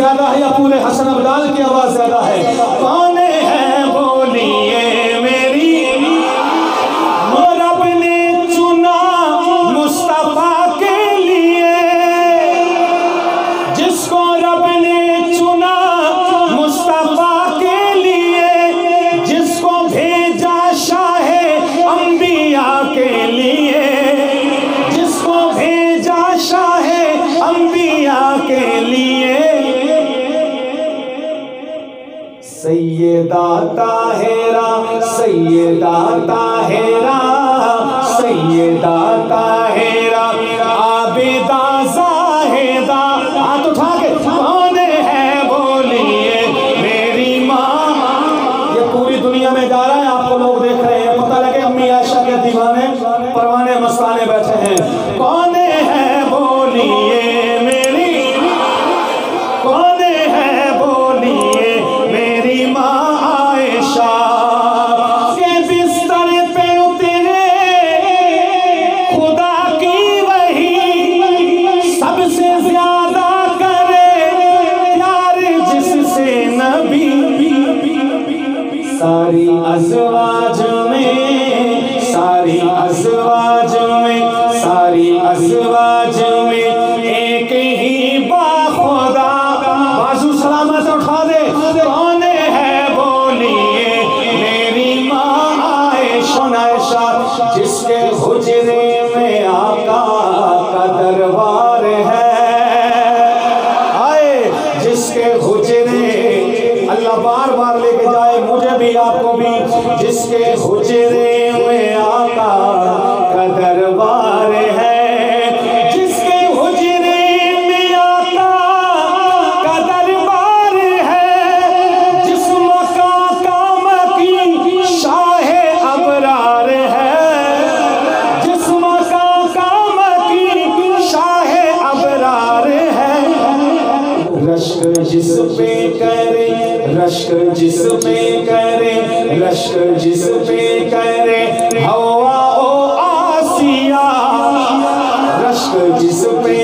ज्यादा है या पूरे हसन अब्दाल की आवाज ज्यादा है? कौन है बोलिए मेरी, और अपने चुना मुस्तफा के लिए, जिसको रब ने चुना मुस्तफा के लिए, जिसको भेजा शाहे अंबिया के लिए, जिसको भेजा शाहे अंबिया के लिए। सैयदा ताहिरा, सैयदा ताहिरा, सैयदा ताहिरा, आबिदा ज़ाहिदा। हाथ उठा के कौन है बोलिए मेरी माँ। ये पूरी दुनिया में जा रहा है, आपको लोग देख रहे हैं, पता लगे अम्मी आयशा के दीवाने परवाने मस्ताने बैठे हैं। कौन है बोलिए मेरी, कौन है बोलिए मेरी माँ आयशा के बिस्तर पे उतरे खुदा की वही, सबसे ज्यादा करे प्यार जिससे नबी। सारी अज़वाज में, सारी अज़वाज में, सारी अज़वाज में एक ही बाखुदा। बाजू सलामत उठा दे। कौन है बोलिए मेरी माँ आयशा, जिसके हुजरे में आका का दरबार है। आए जिसके हुजरे, अल्लाह बार बार लेके जाए मुझे भी आपको भी, जिसके हुजरे में आका का दरबार है, जिसके हुजरे में आका का दरबार है, जिस मकाम की शाहे अबरार है, जिस मकाम की शाहे अबरार है। रश्क जिस पे करे, रश्क जिस पे करे, रश्क जिस पे करे हवा ओ आसिया, रश्क जिस पे